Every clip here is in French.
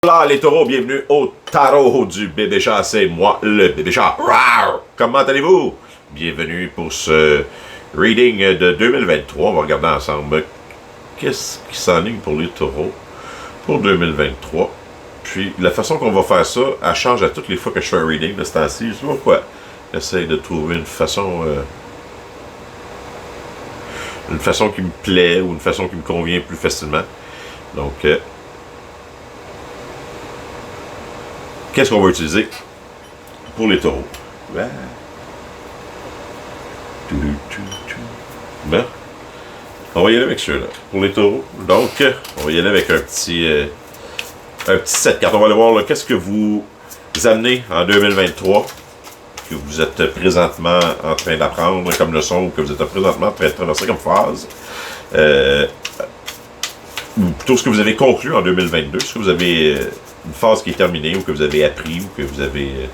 Hola les taureaux, bienvenue au tarot du bébé chat, c'est moi le bébé chat. Rawr! Comment allez-vous? Bienvenue pour ce reading de 2023. On va regarder ensemble qu'est-ce qui s'enligne pour les taureaux pour 2023. Puis la façon qu'on va faire ça, elle change à toutes les fois que je fais un reading de ce temps-ci. Je sais pas pourquoi. J'essaie de trouver une façon qui me plaît ou une façon qui me convient plus facilement. Donc, qu'est-ce qu'on va utiliser pour les taureaux? Ben, on va y aller avec ceux-là. Pour les taureaux. Donc, on va y aller avec un petit set cartes. On va aller voir là, qu'est-ce que vous amenez en 2023, que vous êtes présentement en train d'apprendre comme leçon, ou que vous êtes présentement en train de traverser comme phase. Ou plutôt ce que vous avez conclu en 2022, ce que vous avez une phase qui est terminée, ou que vous avez appris, ou que vous avez...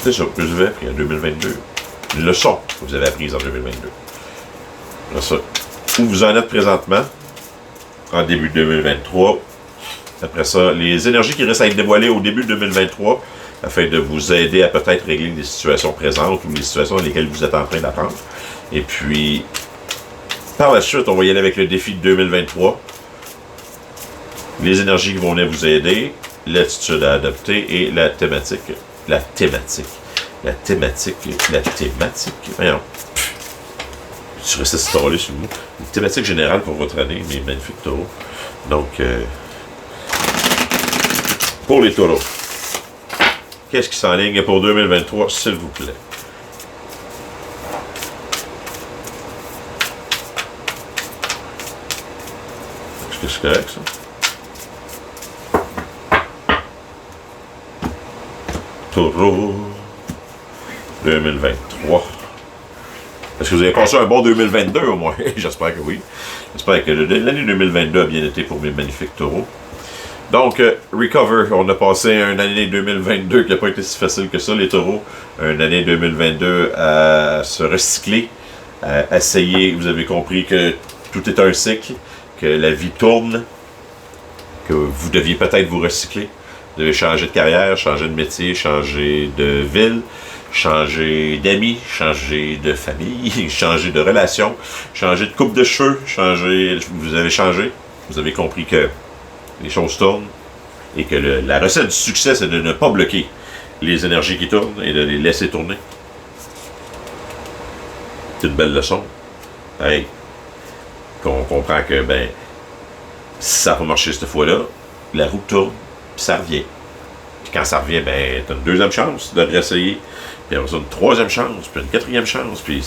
c'est ça, que vous avez appris en 2022. Une leçon que vous avez apprise en 2022. Là, ça. Où vous en êtes présentement, en début de 2023. Après ça, les énergies qui restent à être dévoilées au début de 2023, afin de vous aider à peut-être régler des situations présentes, ou des situations dans lesquelles vous êtes en train d'apprendre. Et puis, par la suite, on va y aller avec le défi de 2023. Les énergies qui vont venir vous aider, l'attitude à adopter et la thématique. Voyons. Je suis resté stallé sur vous. Une thématique générale pour votre année, mes magnifiques taureaux. Donc, pour les taureaux, qu'est-ce qui s'enligne pour 2023, s'il vous plaît? Est-ce que c'est correct, ça? Taureau 2023. Est-ce que vous avez passé un bon 2022 au moins? J'espère que oui. J'espère que l'année 2022 a bien été pour mes magnifiques taureaux. Donc, Recover, on a passé une année 2022 qui n'a pas été si facile que ça, les taureaux. Une année 2022 à se recycler, à essayer. Vous avez compris que tout est un cycle, que la vie tourne, que vous deviez peut-être vous recycler. Vous devez changer de carrière, changer de métier, changer de ville, changer d'amis, changer de famille, changer de relation, changer de coupe de cheveux, vous avez changé. Vous avez compris que les choses tournent et que la recette du succès, c'est de ne pas bloquer les énergies qui tournent et de les laisser tourner. C'est une belle leçon. Hey, qu'on comprend que, ben, si ça n'a pas marché cette fois-là, la roue tourne, puis ça revient. Puis quand ça revient, ben, t'as une deuxième chance de réessayer, puis après ça, une troisième chance, puis une quatrième chance, puis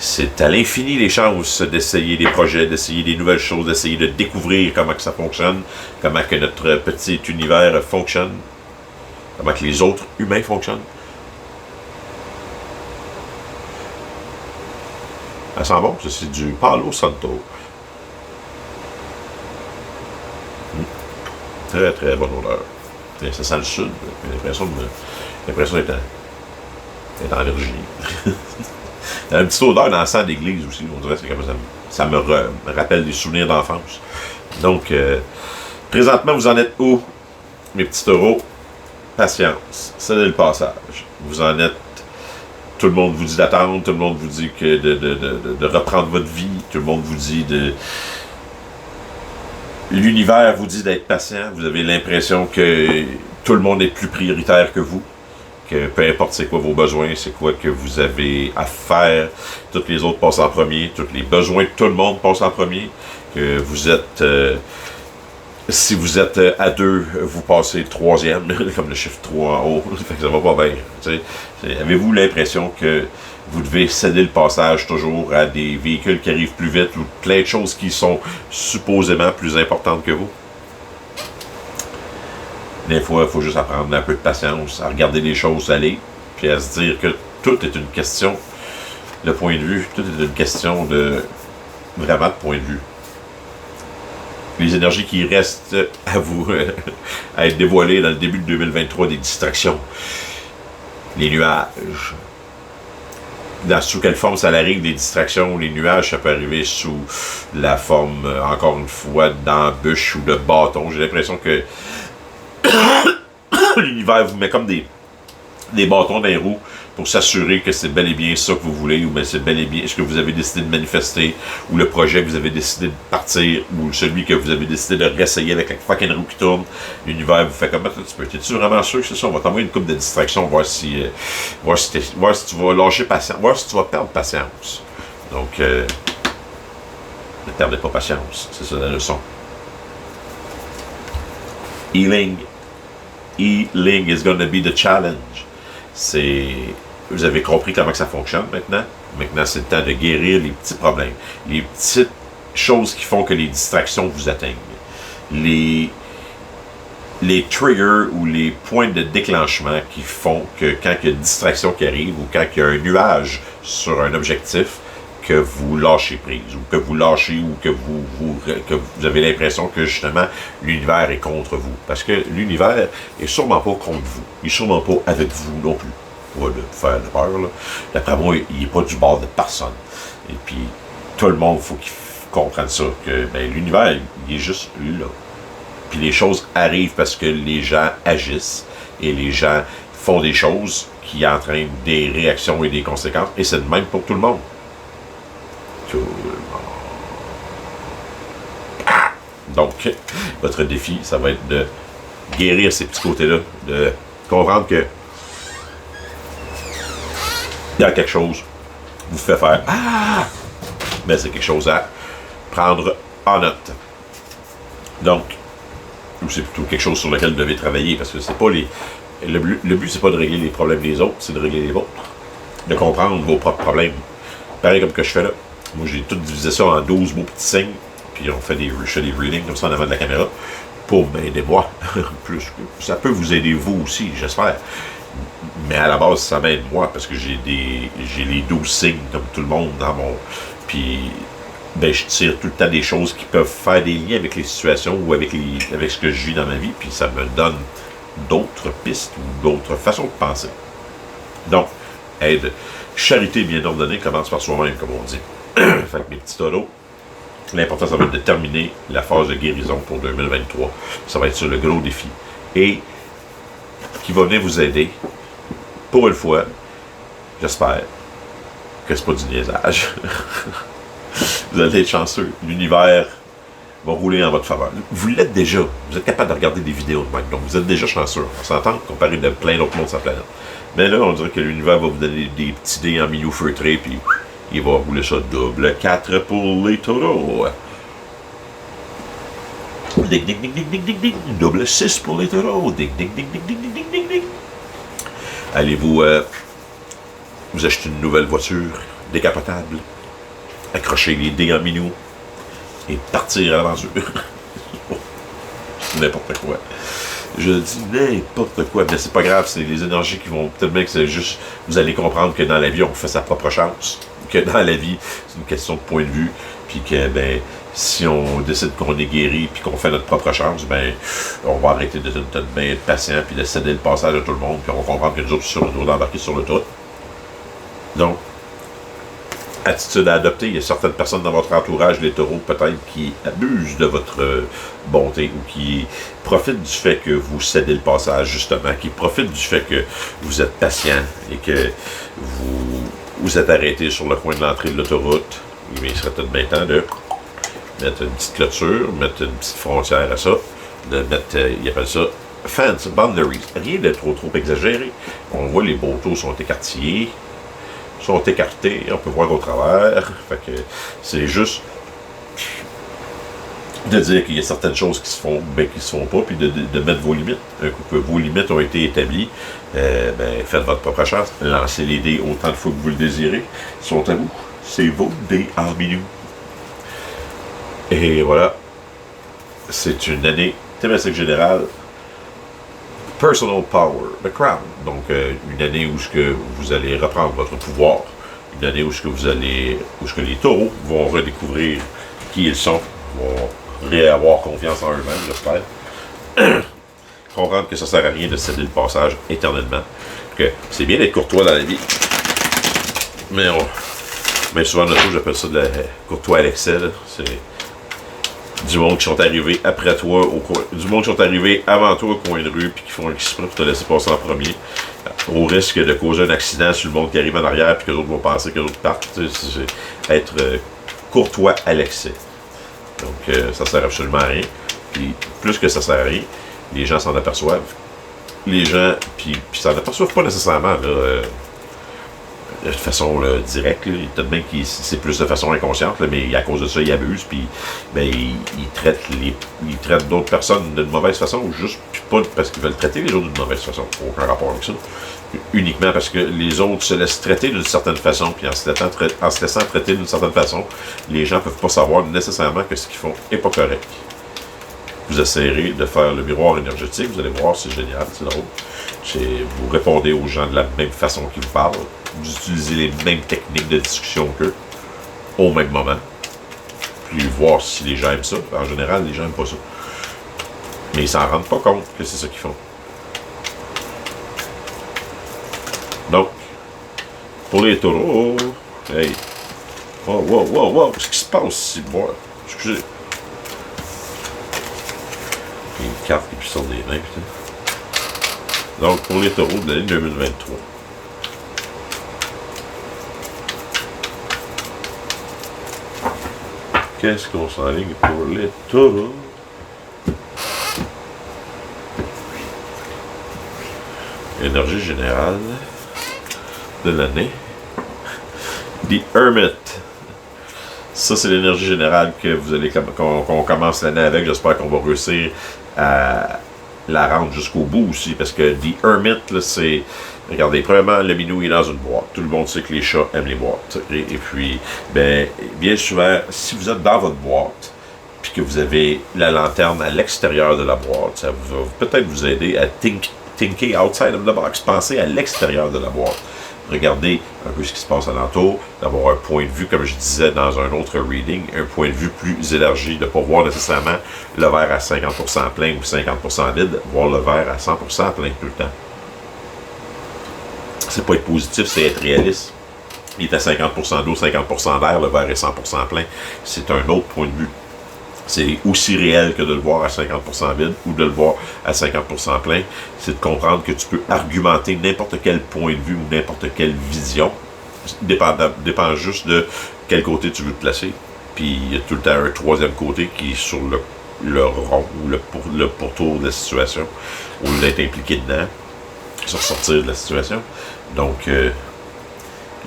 c'est à l'infini les chances d'essayer des projets, d'essayer des nouvelles choses, d'essayer de découvrir comment que ça fonctionne, comment que notre petit univers fonctionne, comment que les autres humains fonctionnent. Ça sent bon, ça c'est du Palo Santo. Très très bonne odeur. Et ça sent le sud. J'ai l'impression d'être en Virginie. Il y a une petite odeur dans le sang d'église aussi. On dirait que c'est comme ça me rappelle des souvenirs d'enfance. Donc, présentement, vous en êtes où, mes petits taureaux? Patience. C'est le passage. Vous en êtes. Tout le monde vous dit d'attendre. Tout le monde vous dit que de reprendre votre vie. Tout le monde vous dit de... L'univers vous dit d'être patient. Vous avez l'impression que tout le monde est plus prioritaire que vous. Que peu importe c'est quoi vos besoins, c'est quoi que vous avez à faire, tous les autres passent en premier, tous les besoins de tout le monde passent en premier. Que vous êtes... si vous êtes à deux, vous passez troisième, comme le chiffre 3 en haut. Fait que ça va pas bien. Avez-vous l'impression que vous devez céder le passage toujours à des véhicules qui arrivent plus vite ou plein de choses qui sont supposément plus importantes que vous? Des fois, il faut juste apprendre un peu de patience, à regarder les choses aller, puis à se dire que tout est une question de point de vue, tout est une question de vraiment de point de vue. Les énergies qui restent à vous à être dévoilées dans le début de 2023, des distractions, les nuages, sous quelle forme ça arrive, les distractions, les nuages, ça peut arriver sous la forme, encore une fois, d'embûches ou de bâtons. J'ai l'impression que l'univers vous met comme des bâtons dans les roues pour s'assurer que c'est bel et bien ça que vous voulez, ou bien c'est bel et bien ce que vous avez décidé de manifester, ou le projet que vous avez décidé de partir, ou celui que vous avez décidé de réessayer avec la fucking roue qui tourne. L'univers vous fait comme ça, t'es-tu vraiment sûr que c'est ça? On va t'envoyer une couple de distractions, voir si tu vas lâcher patience, voir si tu vas perdre patience. Donc, ne perdez pas patience, c'est ça la leçon. Healing is gonna be the challenge. Vous avez compris comment que ça fonctionne maintenant. Maintenant, c'est le temps de guérir les petits problèmes. Les petites choses qui font que les distractions vous atteignent. Les triggers ou les points de déclenchement qui font que quand il y a une distraction qui arrive ou quand il y a un nuage sur un objectif, que vous lâchez prise, ou que vous lâchez, ou que vous avez l'impression que justement l'univers est contre vous. Parce que l'univers est sûrement pas contre vous. Il est sûrement pas avec vous non plus. Pour de faire de peur, là. D'après moi, il n'est pas du bord de personne. Et puis, tout le monde, il faut qu'il comprenne ça, que ben, l'univers, il est juste là. Puis les choses arrivent parce que les gens agissent et les gens font des choses qui entraînent des réactions et des conséquences. Et c'est le même pour tout le monde. Tout le monde. Donc, votre défi, ça va être de guérir ces petits côtés-là, de comprendre que il y a quelque chose qui vous fait faire « Ah! » Mais c'est quelque chose à prendre en note. Donc, c'est plutôt quelque chose sur lequel vous devez travailler, parce que c'est pas les... Le but, c'est pas de régler les problèmes des autres, c'est de régler les vôtres. De comprendre vos propres problèmes. Pareil comme que je fais là. Moi, j'ai tout divisé ça en 12 beaux petits signes, puis je fais des readings comme ça en avant de la caméra, pour m'aider moi. Plus ça peut vous aider vous aussi, j'espère. Mais à la base, ça m'aide moi, parce que j'ai les 12 signes, comme tout le monde, dans mon... Puis, ben, je tire tout le temps des choses qui peuvent faire des liens avec les situations ou avec ce que je vis dans ma vie, puis ça me donne d'autres pistes ou d'autres façons de penser. Donc, aide. Charité bien ordonnée commence par soi-même, comme on dit. Fait que mes petits tolos, l'important, ça va être de terminer la phase de guérison pour 2023. Ça va être sur le gros défi. Et qui va venir vous aider, pour une fois, j'espère que c'est pas du niaisage. Vous allez être chanceux. L'univers va rouler en votre faveur. Vous l'êtes déjà. Vous êtes capable de regarder des vidéos de même. Donc, vous êtes déjà chanceux. On s'entend, comparé de plein d'autres mondes sur la planète. Mais là, on dirait que l'univers va vous donner des petits dés en milieu feutré, puis il va rouler ça double 4 pour les taureaux. Ding, ding, ding, ding, ding, ding, ding. Double 6 pour les taureaux. Ding, ding, ding, ding, ding, ding, ding, ding, ding. Allez-vous vous acheter une nouvelle voiture décapotable, accrocher les dés en minou et partir à l'aventure. N'importe quoi. Je dis n'importe quoi, mais c'est pas grave, c'est les énergies qui vont peut-être bien que c'est juste, vous allez comprendre que dans la vie, on fait sa propre chance, que dans la vie, c'est une question de point de vue, puis que, ben, si on décide qu'on est guéri, puis qu'on fait notre propre chance, ben, on va arrêter de bien être patient, puis de céder le passage à tout le monde, puis on va comprendre que nous autres, sur le tour d'embarquer sur l'autoroute. Donc, attitude à adopter. Il y a certaines personnes dans votre entourage, les taureaux, peut-être, qui abusent de votre bonté ou qui profitent du fait que vous cédez le passage, justement, qui profitent du fait que vous êtes patient et que vous êtes arrêté sur le coin de l'entrée de l'autoroute. Mais il serait peut-être bien temps de mettre une petite clôture, mettre une petite frontière à ça, de mettre, il appelle ça, fence, boundaries. Rien de trop exagéré. On voit les bateaux sont écartillés, sont écartés, on peut voir au travers. Fait que c'est juste de dire qu'il y a certaines choses qui se font, ben qui se font pas, puis de mettre vos limites. Un coup que vos limites ont été établies, ben faites votre propre chance. Lancez les dés autant de fois que vous le désirez. Ils sont à vous. C'est vos dés en milieu. Et voilà. C'est une année thématique générale. Personal Power, the Crown. Donc, une année où vous allez reprendre votre pouvoir. Une année où les taureaux vont redécouvrir qui ils sont, vont réavoir confiance en eux-mêmes, j'espère. Comprendre que ça sert à rien de céder le passage éternellement. Que c'est bien d'être courtois dans la vie. Mais souvent, en auto, j'appelle ça de la courtois à l'excès. C'est du monde qui sont arrivés après toi, du monde qui sont arrivés avant toi au coin de rue, puis qui font exprès pour te laisser passer en premier, au risque de causer un accident sur le monde qui arrive en arrière, puis que les autres vont penser que les autres partent. C'est être courtois à l'excès. Donc, ça sert absolument à rien. Puis, plus que ça sert à rien, les gens s'en aperçoivent. Les gens, puis s'en aperçoivent pas nécessairement, là, de façon là, directe. Peut-être bien que c'est plus de façon inconsciente, là, mais à cause de ça, ils abusent, puis ben, ils traitent d'autres personnes d'une mauvaise façon, ou juste pas parce qu'ils veulent traiter les autres d'une mauvaise façon. Aucun rapport avec ça. Uniquement parce que les autres se laissent traiter d'une certaine façon, puis en se laissant traiter d'une certaine façon, les gens ne peuvent pas savoir nécessairement que ce qu'ils font n'est pas correct. Vous essayerez de faire le miroir énergétique, vous allez voir, c'est génial, c'est drôle. Vous répondez aux gens de la même façon qu'ils vous parlent, vous utilisez les mêmes techniques de discussion qu'eux, au même moment, puis voir si les gens aiment ça. En général, les gens n'aiment pas ça. Mais ils s'en rendent pas compte que c'est ça qu'ils font. Donc, pour les taureaux, hey, wow, qu'est-ce qui se passe ici, moi? Excusez. Il y a une carte qui sort des mains, putain. Donc, pour les taureaux de l'année 2023. Qu'est-ce qu'on s'enligne pour les taureaux? Énergie générale de l'année. The Hermit. Ça, c'est l'énergie générale que vous allez qu'on commence l'année avec. J'espère qu'on va réussir à la rendre jusqu'au bout aussi. Parce que The Hermit, là, c'est... Regardez, premièrement, le minou est dans une boîte. Tout le monde sait que les chats aiment les boîtes. Et puis, ben, bien souvent, si vous êtes dans votre boîte, puis que vous avez la lanterne à l'extérieur de la boîte, ça va peut-être vous aider à thinker outside of the box. Pensez à l'extérieur de la boîte. Regardez un peu ce qui se passe alentour, d'avoir un point de vue, comme je disais dans un autre reading, un point de vue plus élargi, de ne pas voir nécessairement le verre à 50% plein ou 50% vide, voir le verre à 100% plein tout le temps. C'est pas être positif, c'est être réaliste. Il est à 50% d'eau, 50% d'air, le verre est 100% plein. C'est un autre point de vue. C'est aussi réel que de le voir à 50% vide ou de le voir à 50% plein. C'est de comprendre que tu peux argumenter n'importe quel point de vue ou n'importe quelle vision. Dépend juste de quel côté tu veux te placer. Puis il y a tout le temps un troisième côté qui est sur le rond ou le pourtour de la situation, au lieu d'être impliqué dedans, sur sortir de la situation. Donc, le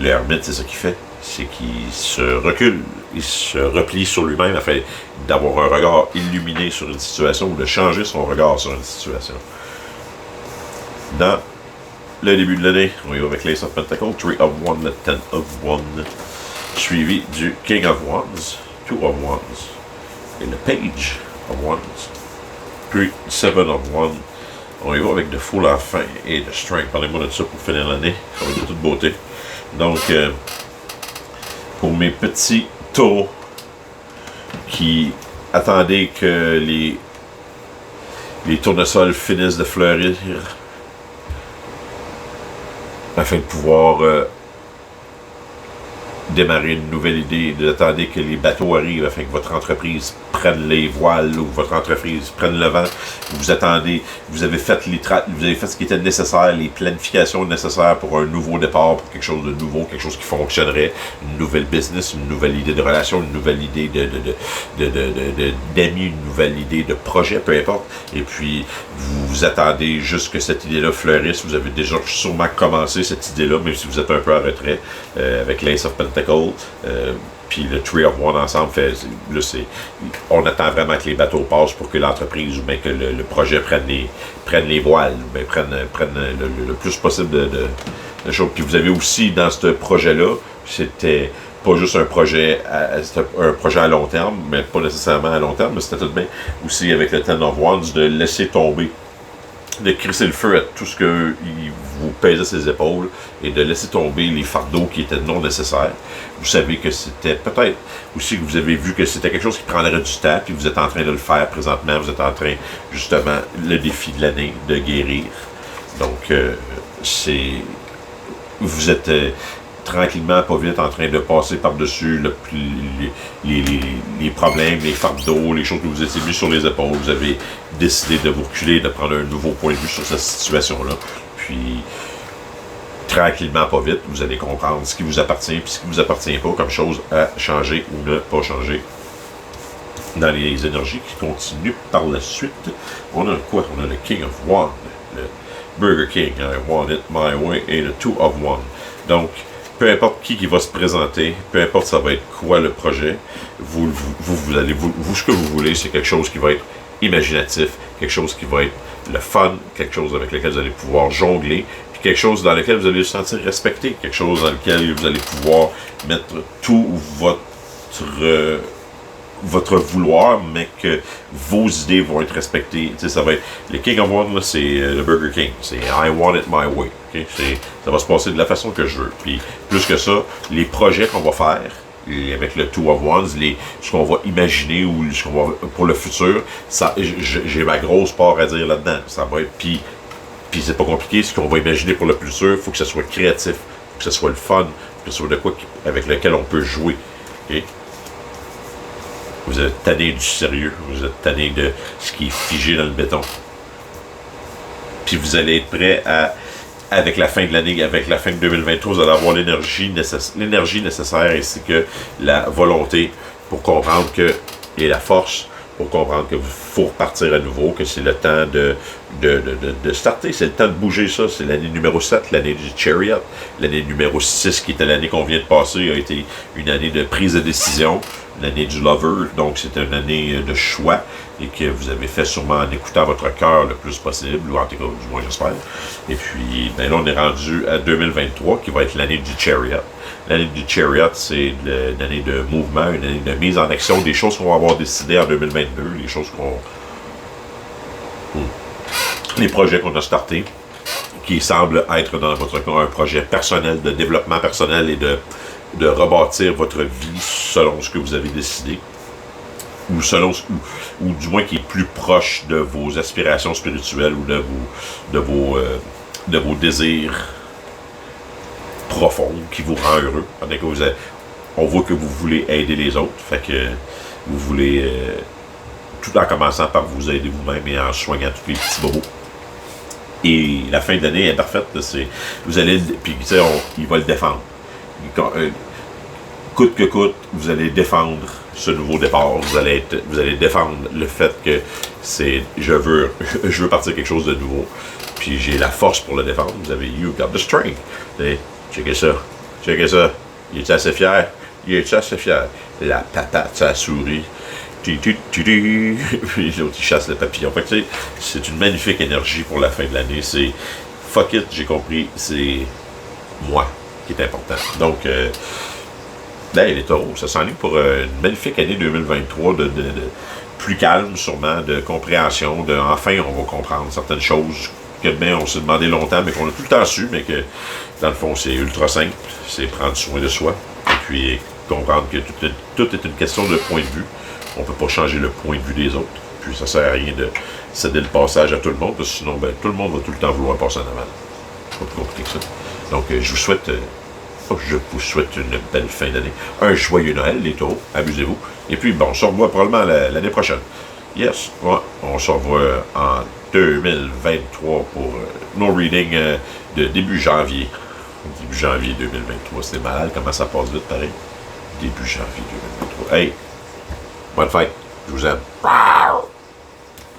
hermite, c'est ça qu'il fait. C'est qu'il se recule, il se replie sur lui-même afin d'avoir un regard illuminé sur une situation ou de changer son regard sur une situation. Dans le début de l'année, on y va avec l'Ace of Pentacles, Three of Wands, le Ten of Wands, suivi du King of Wands, Two of Wands, et le Page of Wands, puis Seven of Wands. On y va avec de Fool à la fin et de Strength. Parlez-moi de ça pour finir l'année. Ça va être de toute beauté. Donc, pour mes petits taureaux qui attendaient que les tournesols finissent de fleurir afin de pouvoir démarrer une nouvelle idée, d'attendre que les bateaux arrivent afin que votre entreprise prenne les voiles ou votre entreprise prenne le vent. Vous attendez, vous avez fait ce qui était nécessaire, les planifications nécessaires pour un nouveau départ, pour quelque chose de nouveau, quelque chose qui fonctionnerait, une nouvelle business, une nouvelle idée de relation, une nouvelle idée d'amis, une nouvelle idée de projet, peu importe. Et puis, vous attendez juste que cette idée-là fleurisse. Vous avez déjà sûrement commencé cette idée-là, même si vous êtes un peu en retrait, avec l'Ace of Pentacles. Puis le Three of Wands ensemble fait, là, on attend vraiment que les bateaux passent pour que l'entreprise ou bien que le projet prenne les voiles, ou bien prenne le plus possible de choses. Puis vous avez aussi dans ce projet-là, c'était pas juste un projet à long terme, mais pas nécessairement à long terme, mais c'était tout de même aussi avec le Ten of Wands de laisser tomber, de crisser le feu à tout ce que vous pèsait ses épaules et de laisser tomber les fardeaux qui étaient non nécessaires. Vous savez que c'était peut-être aussi que vous avez vu que c'était quelque chose qui prendrait du temps, puis vous êtes en train de le faire présentement. Vous êtes en train, justement, le défi de l'année, de guérir. Donc, vous êtes tranquillement, pas vite, en train de passer par-dessus les problèmes, les fardeaux, les choses que vous étiez mis sur les épaules. Vous avez décidé de vous reculer, de prendre un nouveau point de vue sur cette situation-là. Puis, tranquillement, pas vite, vous allez comprendre ce qui vous appartient et ce qui ne vous appartient pas comme chose à changer ou ne pas changer dans les énergies qui continuent par la suite. On a quoi? On a le King of One, le Burger King, I want it my way, et le Two of One. Donc, peu importe qui va se présenter, peu importe ça va être quoi le projet, vous ce que vous voulez, c'est quelque chose qui va être imaginatif, quelque chose qui va être le fun, quelque chose avec lequel vous allez pouvoir jongler, puis quelque chose dans lequel vous allez vous sentir respecté, quelque chose dans lequel vous allez pouvoir mettre tout votre vouloir, mais que vos idées vont être respectées. Tu sais, ça va être... Le King of One, là, c'est le Burger King. C'est I want it my way. Okay? Ça va se passer de la façon que je veux. Puis, plus que ça, les projets qu'on va faire, avec le Two of Ones, ce qu'on va imaginer ou ce qu'on va pour le futur, ça, j'ai ma grosse part à dire là-dedans. Ça va être... Puis c'est pas compliqué. Ce qu'on va imaginer pour le futur, il faut que ça soit créatif, il faut que ça soit le fun, il faut que ça soit de quoi avec lequel on peut jouer. Okay? Vous êtes tanné du sérieux, vous êtes tanné de ce qui est figé dans le béton. Puis vous allez être prêt à, avec la fin de l'année, avec la fin de 2023, vous allez avoir l'énergie nécessaire ainsi que la volonté pour comprendre que, et la force pour comprendre que faut repartir à nouveau, que c'est le temps de starter, c'est le temps de bouger ça. C'est l'année numéro 7, l'année du Chariot. L'année numéro 6, qui était l'année qu'on vient de passer, a été une année de prise de décision, l'année du Lover, donc c'était une année de choix, et que vous avez fait sûrement en écoutant votre cœur le plus possible, ou en tout cas, du moins j'espère. Et puis, ben là, on est rendu à 2023, qui va être l'année du Chariot. L'année du Chariot, c'est une année de mouvement, une année de mise en action, des choses qu'on va avoir décidées en 2022, les choses les projets qu'on a startés, qui semblent être dans votre cas un projet personnel, de développement personnel et de rebâtir votre vie selon ce que vous avez décidé, ou selon ou du moins qui est plus proche de vos aspirations spirituelles ou de vos désirs profonds qui vous rend heureux. On voit que vous voulez aider les autres, fait que vous voulez tout en commençant par vous aider vous-même et en soignant tous les petits bobos. Et la fin de l'année est parfaite. Vous allez, puis tu sais, il va le défendre. Coûte que coûte, vous allez défendre ce nouveau départ. Vous allez défendre le fait que je veux partir quelque chose de nouveau. Puis j'ai la force pour le défendre. Vous avez You got the strength. Checkez ça. Il est assez fier. La patate, ça sourit. Puis l'autre, il chasse le papillon. Fait que, tu sais, c'est une magnifique énergie pour la fin de l'année. C'est fuck it, j'ai compris, c'est moi qui est important. Donc, les taureaux, ça s'enligne pour une magnifique année 2023 de plus calme, sûrement, de compréhension, enfin, on va comprendre certaines choses que demain, on s'est demandé longtemps, mais qu'on a tout le temps su, mais que, dans le fond, c'est ultra simple. C'est prendre soin de soi. Et puis, comprendre que tout est une question de point de vue. On ne peut pas changer le point de vue des autres. Puis ça ne sert à rien de céder le passage à tout le monde, parce que sinon, tout le monde va tout le temps vouloir passer en avant. Pas plus compliqué que ça. Donc, je vous souhaite une belle fin d'année. Un joyeux Noël, les taureaux. Amusez-vous. Et puis, on se revoit probablement l'année prochaine. Yes, ouais, on se revoit en 2023 pour nos readings de début janvier. Début janvier 2023. C'est malade comment ça passe vite, pareil. Début janvier 2023. Hey! Bonne fête, je vous aime.